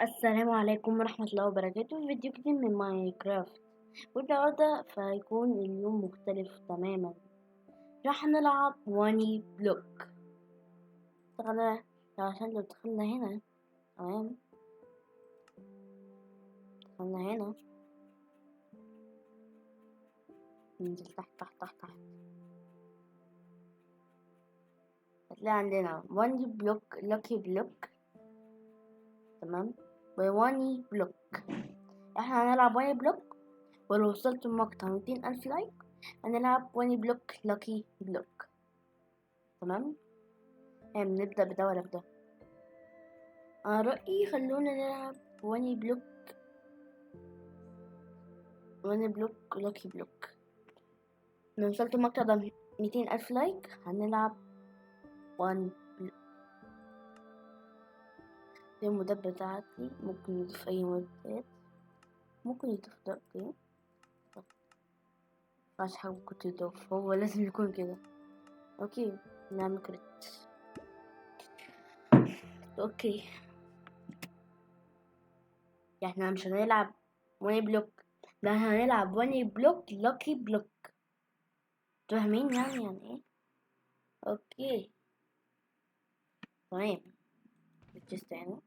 السلام عليكم ورحمة الله وبركاته. فيديو جديد من ماينكرافت، والنهاردة فهيكون اليوم مختلف تماما. راح نلعب واني بلوك. دخلنا عشان لو دخلنا هنا، تمام، دخلنا هنا ننزل تحت تحت تحت تحت، هتلاقي عندنا واني بلوك، لاكي بلوك، تمام، وواني بلوك. احنا هنلعب واني بلوك، ولو وصلت المقطع 200,000 لايك هنلعب واني بلوك لاكي بلوك، تمام. نبدأ بده ولا بده؟ أنا رأيي خلونا نلعب واني بلوك، واني بلوك لاكي بلوك. لو وصلت المقطع ده 200,000 لايك هنلعب وان بلوك. دي المودات بتاعتي، ممكن نضيف أي مودات، ممكن يضيف ده. اوكي، مينفعش حاجة ممكن تضاف، هو لازم يكون كده. اوكي، نعمل كريت. اوكي، يعني احنا مش هنلعب واني بلوك، ده هنلعب واني بلوك لاكي بلوك. فاهمين يعني ايه؟ اوكي تمام. التست هنا،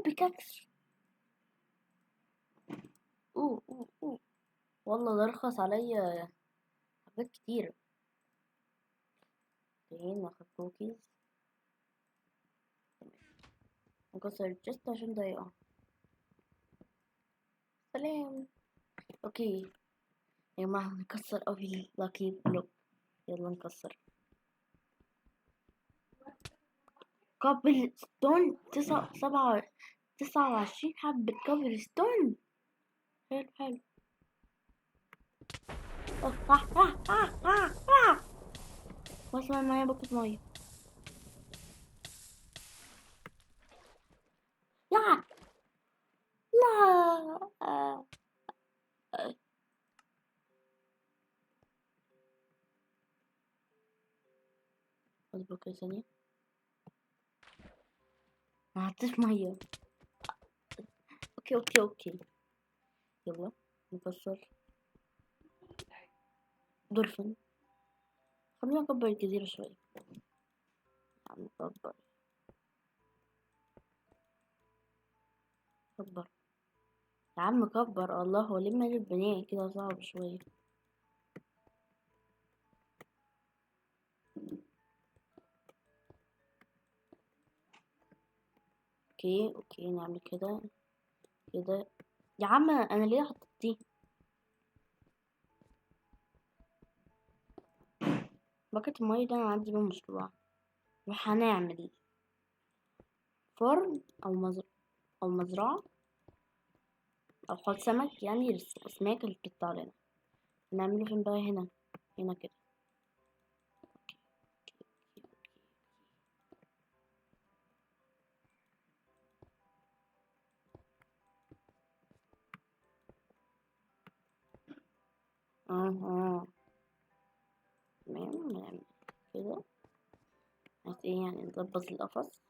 بيكاكس، اوه والله ده رخص عليا حاجات كتير. اوكي، ناخد كوكيز، نكسر الجست عشان ده يقع. سلام. اوكي يا جماعة، نكسر اوي لاكي بلوك. يلا نكسر. كابل ستون 29 حبة كابل ستون. حلو حلو. بس معايا باكت مية. لا لا اصبر كده ثانية، ما حطيتش مية. اوكي يلا نكسر. دولفين، خلينا نكبر الجزيرة شوية. نكبر كبر يا عم كبر، الله، هو ليه مال البناء كده صعب شوية. اوكي نعمل كده كده. يا عم انا ليه حطيت دي؟ باكت المية ده انا عندي بيه مشروع، وهنعمل فرن او مزرعة او حوض سمك، يعني الاسماك اللي بتطلع لنا. نعمله فين بقى؟ هنا كده. اه تمام، نعمل كده. عايز ايه يعني؟ نظبط القفص.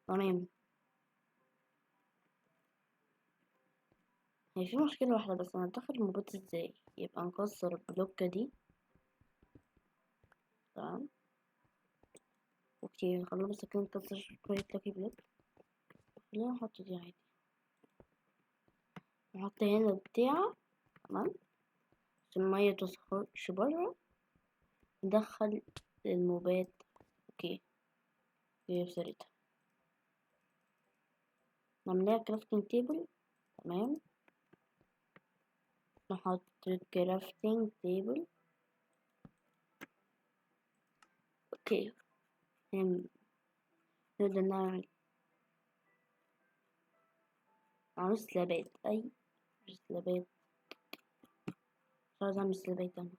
تمام. هي في مشكلة واحدة بس، انا هدخل الموبات ازاي؟ يبقى نكسر البلوكة دي، تمام. اوكي خلونا بس كده نكسر شوية لاكي بلوك. خلينا نحط دي عادي، نحط هنا البتاع، تمام، عشان المية متوصلش برا. ندخل الموبات. اوكي، هي بسرتها. نعملها كرافتنج تيبل، تمام. نحط كرافتنج تيبل. اوكي، نقدر نعمل سلابات. سلابات، مش عايزة اعمل سلابات انا.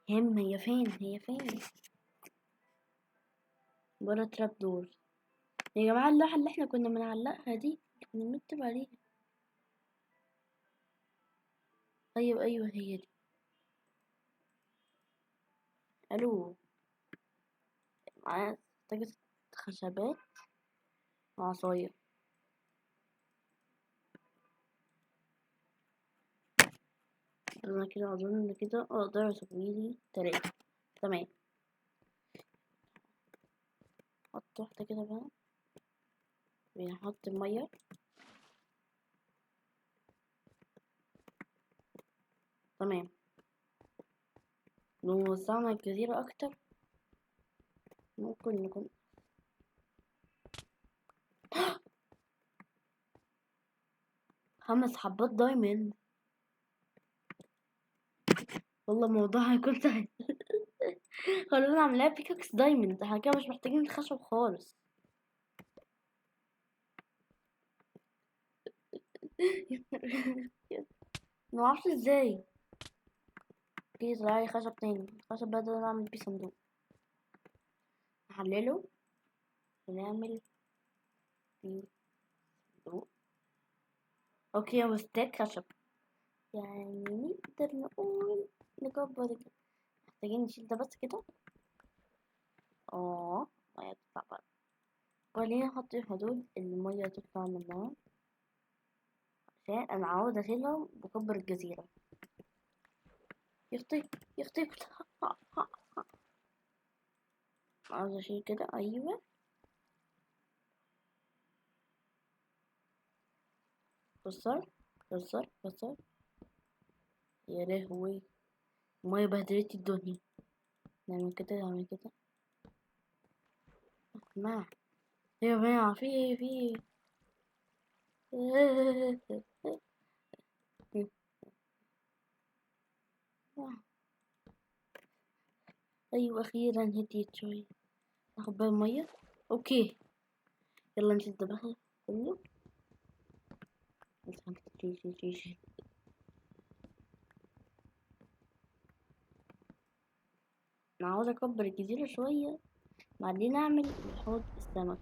هي فين برا تراب دور. يا جماعة اللوحة اللي احنا كنا بنعلقها دي، كنا بنكتب عليها. طيب ايوه هي دي. الو، معايا. محتاجة خشبات وعصاية. انا كده اظن ان كده اقدر اسويلي 3. تمام، حط واحدة كده بقى، ونحط المية. تمام، لو وسعنا الجزيرة اكتر ممكن نكون 5 حبات دايموند. والله الموضوع هيكون سهل. خلونا نعملها بيكاكس دايموند، احنا كده مش محتاجين الخشب خالص. معرفش ازاي. اوكي، زرعي خشب تاني. الخشب ده نعمل بيه صندوق، نحلله ونعمل بيه صندوق. اوكي، هو ستاك خشب، يعني نقدر نقول نكبر كده. محتاجين نشيل ده بس كده. مية تطلع بقى، وبعدين نحط الحدود اللي المية تطلع منها، عشان انا عاوز اشيلهم بكبر الجزيرة. يخطي يخطي. عاوز اشيل كده، ايوه. كسر كسر كسر. يا لهوي، المية بهدلت الدنيا. نعمل كده نعمل كده. ما يا جماعة، في ايه في ايه؟ ايوه، اخيرا هديت شوية. ناخد بقى المية. اوكي، يلا نشد بقى كله. انا عاوز اكبر الجزيرة شوية، بعدين اعمل حوض السمك.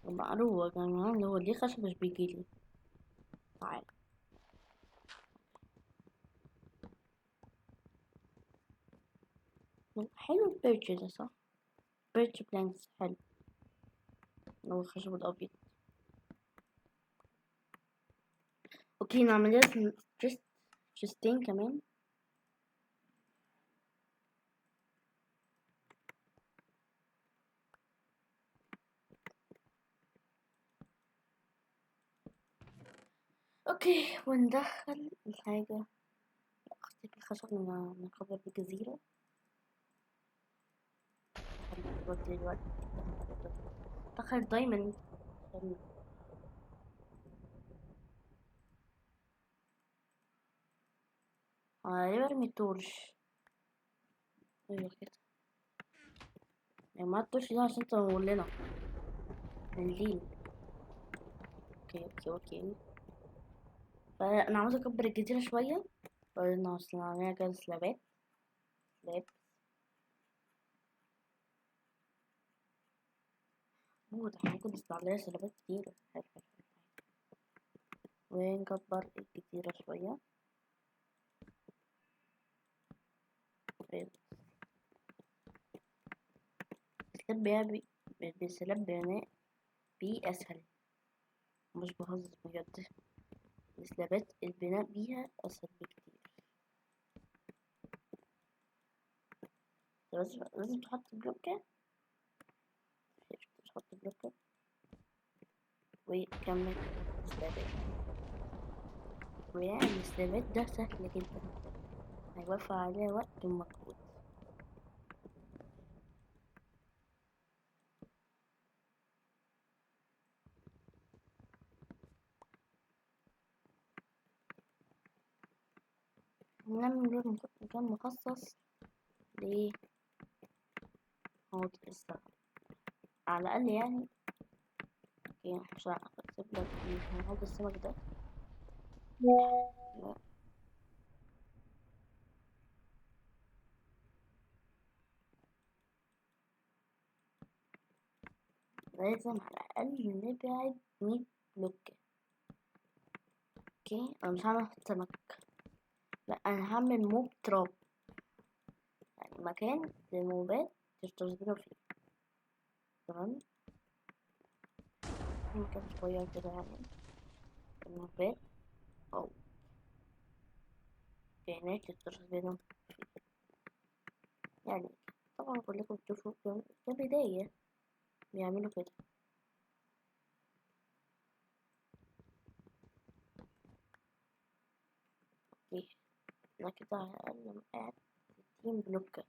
معروف يا جماعة اللي هو ليه خشب مش بيجيلي. تعال. حلو البيرج ده، صح؟ بيرج بلانكس حلو، اللي هو الخشب الابيض. اوكي، نعمل لها تشستين كمان. اوكي، وندخل الحاجة. اختفي الخشب من قبل الجزيرة. دلوقتي دخل الدايموند. ليه برمي التورش؟ ايوه كده. يعني ما التورش ده عشان تنور لنا الليل. اوكي اوكي اوكي. فانا عاوزة اكبر الجزيرة شوية. قلنا اصلا عليها كده سلاب. ده احنا ممكن نستعملها سلابات كتير. حلو حلو حلو. ونكبر الجزيرة شوية. السلاب بالسلاب بناء بيه أسهل، مش بهزر بجد. السلابات البناء بيها أسهل بكتير. لازم تحط بلوكة. تحط بلوكة وكمل سلابات. ويعني السلابات ده سهل جدا، هيوفر عليها وقت ومجهود. نعمل مكان مخصص ليه حوض السمك على الأقل يعني. اوكي، مش هسيب لك حوض السمك ده. لازم على الأقل نبعد 100 بلوك. اوكي، انا مش هعمل سمك، لا انا هعمل موب تراب، يعني مكان للموبات تستخدموا فيه. مكان صغير كده يعني الموبات أو كائنات يتصرف بينهم يعني. طبعا كلكم بتشوفوا كبداية بيعملوا كده. اوكي انا كده على الأقل قاعد 60 بلوكة.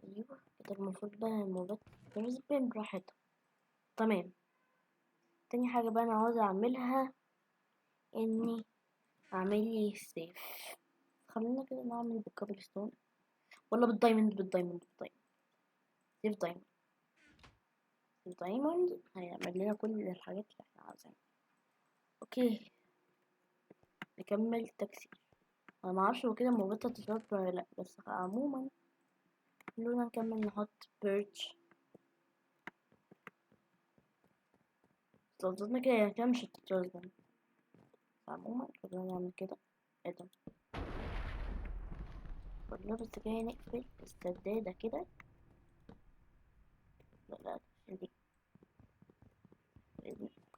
ايوه كده المفروض بقى الموبات تنزل براحتها. تمام. تاني حاجة بقى انا عاوزة اعملها اني اعمل لي سيف. خلينا كده نعمل بالكابل ستون ولا بالدايموند. سيف دايموند. سيف دايموند هيعمل لنا كل الحاجات اللي احنا عاوزينها. اوكي نكمل تكسير. انا معرفش هو كده الموبات هتتظبط ولا لا، بس عموما خلونا نكمل نحط بيرتش. لو ظبطنا كده يعني كده مش هتتظبط. عموما خلونا نعمل كده. ايه ده؟ خلونا بس كده نقفل السدادة كده. لا دي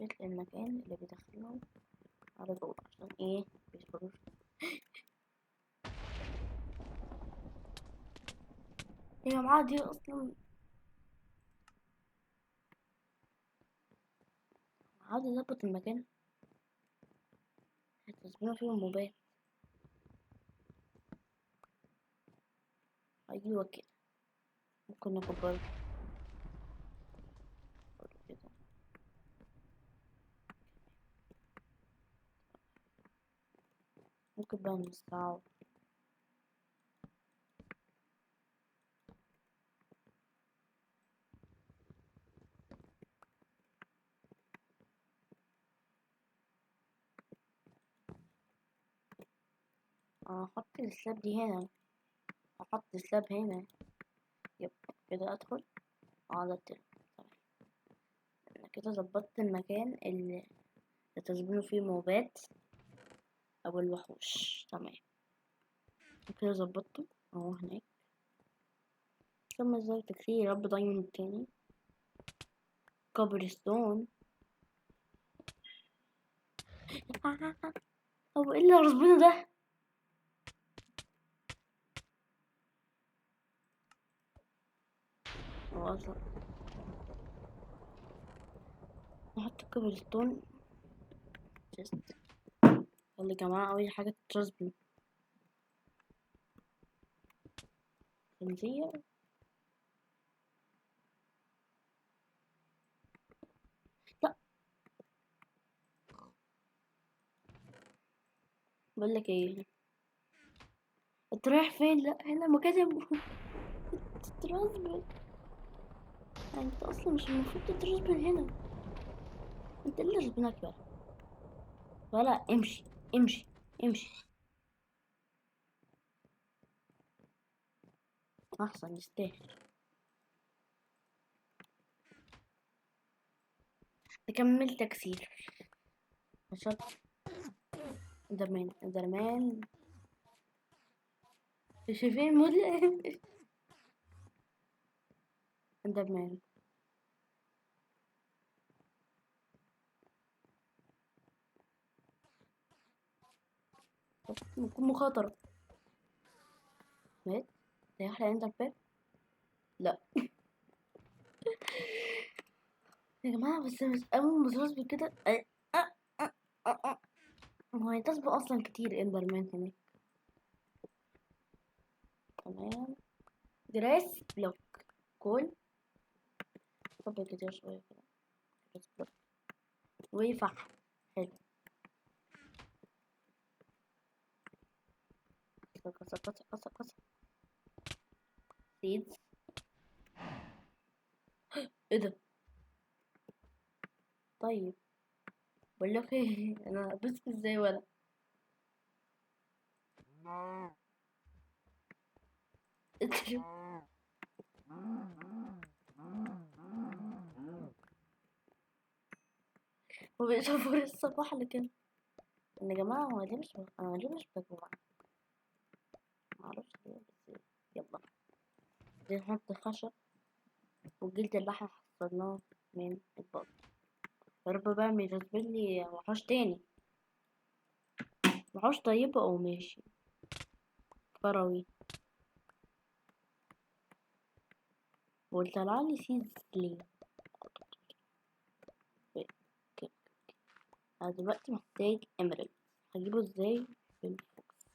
نقفل المكان اللي بيدخلهم على جوه عشان ايه بيدخلوش. يا جماعة دي اصلا عاوز اظبط المكان هتظبطنا فيه الموبايل. ايوه كده ممكن نكبره كده. ممكن بقى نوسعه. احط السلاب دي هنا، احط السلاب هنا. يب كده ادخل على التليفون. انا كده ظبطت المكان اللي تظبطوا فيه موبات او الوحوش. تمام كده ظبطته اهو هناك. كمل زي تكسير. رب دايموند تاني. كوبر ستون. هو ايه اللي ربنا ده؟ هو اصلا نحط كوبر ستون جست. يلا يا جماعة اول حاجة ترسبي خنزير. لا بقولك ايه، انت رايح فين؟ لا هنا مكان تترسبل. انت اصلا مش المفروض تترسبل هنا. انت اللي رسبناك بقى. ولا امشي امشي امشي. احسن يستاهل. نكمل تكسير. نشاط اندرمان شايفين مدلع. اندرمان ممكن مخاطرة. مات. ده يحرق اندرمان. لا يا جماعة بس مش أول ما تصبي كده هو هيتصبح أصلا كتير اندرمان هناك. تمام. جراس بلوك. كول. طب كتير شوية كده. جراس بلوك وفحم. حلو. قصة قصة قصة قصة. سيدز. ايه ده؟ طيب بقولك ايه انا بس ازاي ولا هو بيشوفوا الصباح اللي كان. يا جماعة هو ليه مش انا ليه مش بجوع؟ معرفش ليه بس يلا. دي نحط خشب وجلد اللحم وصلنا من الباب. يا رب بقى ما ينزلي وحوش تاني، وحوش طيبة أو ماشي كروي. وطلع لي سيز ليه؟ كده. أنا دلوقتي محتاج إمرالد، هجيبه ازاي؟ بالفوكس.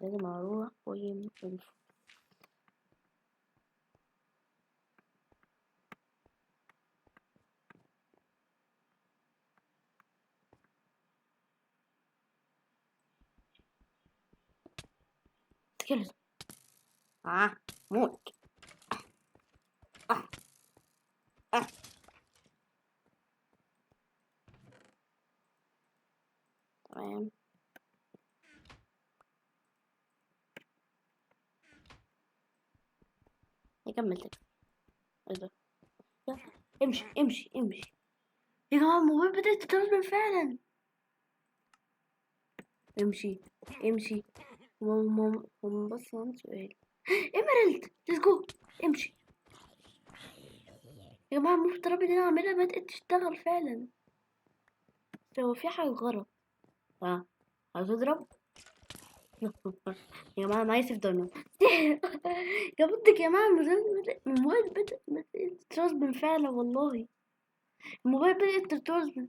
لازم أروح بالفوكس. سكيلز. موت. آه آه. تمام. نكمل تكست. ايه ده؟ يلا امشي امشي امشي. يا جماعة الموبايل بدأت تترجم فعلا. امشي امشي. ماما بس عندي سؤال. ايميرالد ليتس جو. امشي. يا جماعة المفترض اللي انا اعملها بدأت تشتغل فعلا، بس هو في حاجة غلط. ها، هتضرب. يا جماعة انا عايز افضل جابتك يا جماعة. الموبايل بدأ تترجم فعلا والله. الموبايل بدأت تترجم.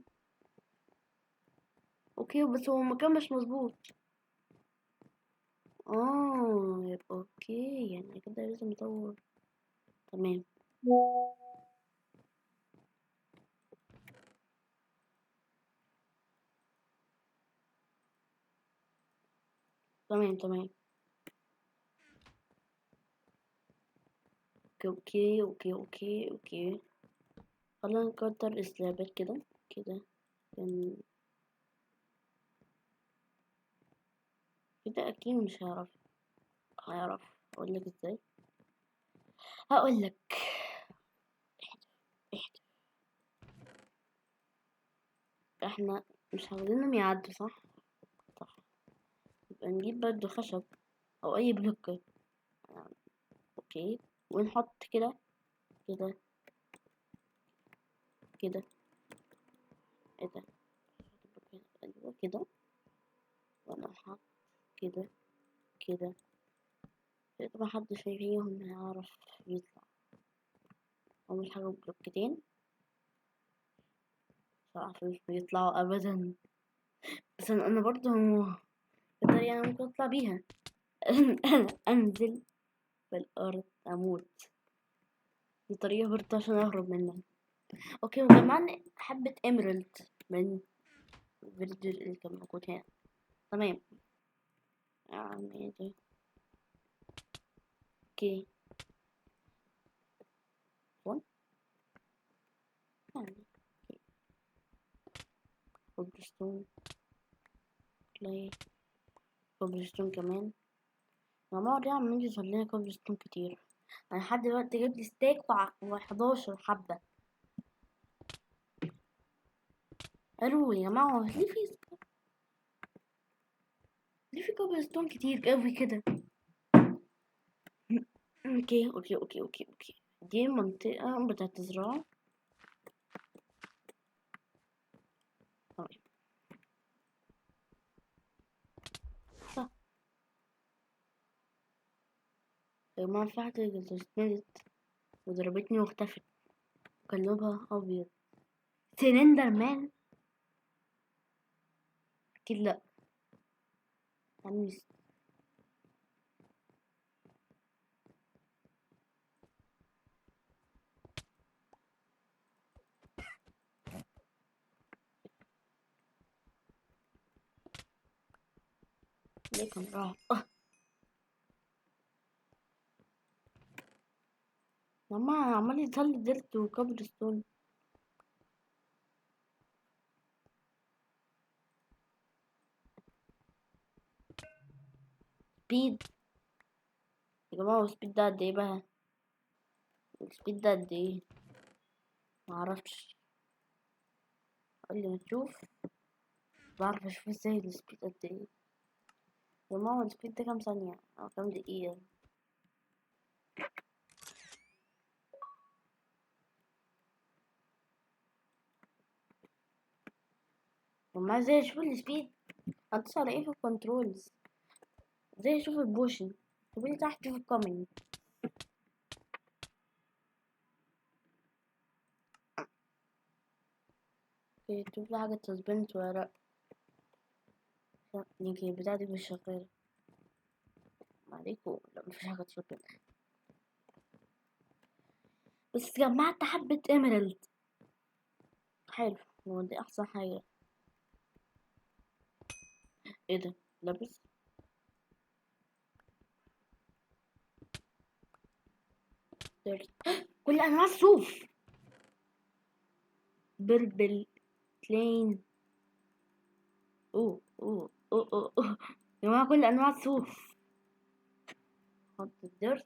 اوكي بس هو المكان مش مظبوط. يبقى اوكي يعني كده لازم ندور. تمام. تمام تمام. اوكي اوكي اوكي اوكي. خلينا نكتر السلابات كده كده. كان كده اكيد مش هيعرف. اقول لك ازاي؟ هقول لك. احنا مش عاوزينهم يعدوا، صح؟ صح. يبقى نجيب برضه خشب او اي بلوك. اوكي. ونحط كده كده كده. ايه ده؟ ايوه كده. وانا هحط كده كده كده. محدش فيهم هيعرف يطلع. اول حاجه بلوكتين. صراحه مش بيطلعوا ابدا. بس انا برضه الطريقه انا ممكن اطلع بيها. انا انزل في الارض اموت. دي طريقه برضه عشان اهرب منها. اوكي وكمان حبه ايمرالد من الفيديو اللي كان موجود هنا. تمام. يعني دي. اوكي. وان. يعني كوبلستون. كلاي. كوبلستون كمان. الموضوع ده عمال يظهر لنا كوبلستون كتير. انا لحد دلوقتي جبت ستيك و11 حبه. قالوا يا جماعه هو ليه في كوبلستون كتير قوي كده؟ اوكي اوكي اوكي اوكي اوكي. دي منطقة بتاعت الزراعة. تمام. صح. يا جماعة في واحدة اتسندت وضربتني واختفت. كان لونها أبيض. سلندر مان. أكيد لأ. يعني ليه كان راح ماما عمال يطلع ديرت وكوبلستون. سبيد. يا جماعة هو سبيد ده قد ايه بقى؟ السبيد ده قد ايه؟ معرفش. قبل ما تشوف. بعرف اشوف ازاي السبيد قد ايه. يا ماما السبيد ده كام ثانية او كام دقيقة؟ وما ازاي اشوف السبيد؟ هتصل على ايه في الكنترولز؟ ازاي اشوف البوشن؟ اكتبولي تحت في الكومنت. تشوف لي حاجة سسبنس ولا لأ؟ يمكن البتاعة دي مش شغالة. عليكم لا مفيش حاجة سسبنس. بس جمعت حبة ايميرالد. حلو، هو دي احسن حاجة. ايه ده؟ لابس كل انواع الصوف. بربل، تلين، اوه يا جماعة كل انواع الصوف. حط الدرت،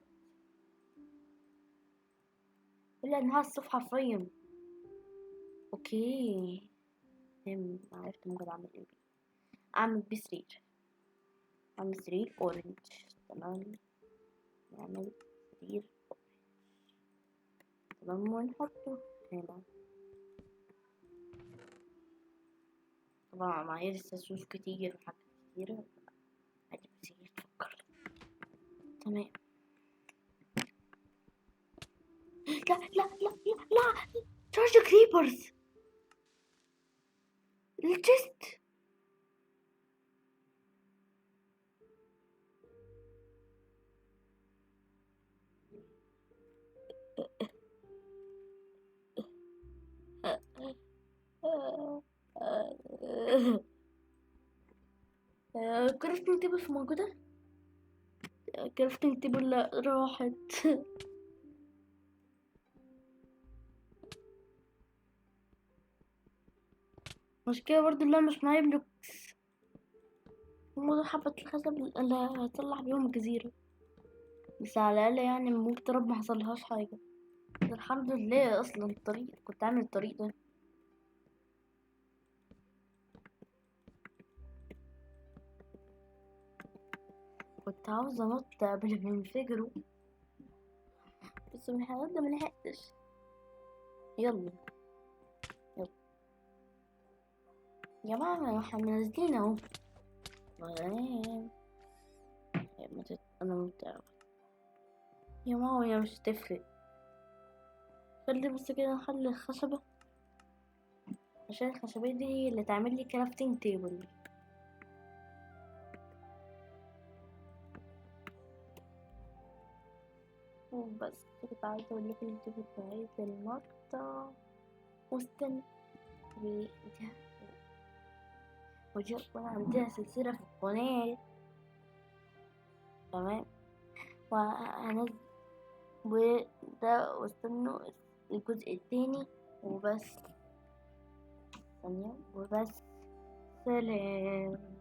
كل انواع الصوف حرفيا. اوكي عرفت ممكن اعمل ايه. اعمل بيه سرير، اعمل سرير اورنج. تمام، نعمل سرير تمام ونحطه هنا. طبعا معايا لسه صوف كتير وحاجات كتيرة. عادي بس هي تفكر. تمام. لا تشارج كريبرز. الجست كرافتنج تيبل موجودة. كرافتنج تيبل لا راحت. مشكلة برضو اللي مش معايا بلوكس. هم حبة الخشب اللي هطلع بيهم الجزيرة. بس على الأقل يعني ممكن رب محصلهاش حاجة. الحمد لله أصلا الطريق كنت عامل الطريق ده. كنت عاوزة أنط قبل ما ينفجروا، بس من الحاجات ده ملحقتش. يلا يا جماعة احنا نازلين اهو. انا متعب يا ماما، هي مش هتفرق. خلي بس كده نخلي الخشبة، عشان الخشبية دي هي اللي تعمل لي كرافتنج تيبل. وبس كنت عايزة اقول لكم الفيديو بتاعي المقطع. واستنى وجاء عندنا سلسلة في القناة. تمام، وهنزل وده، واستنوا الجزء التاني. وبس ثانية وبس. سلام.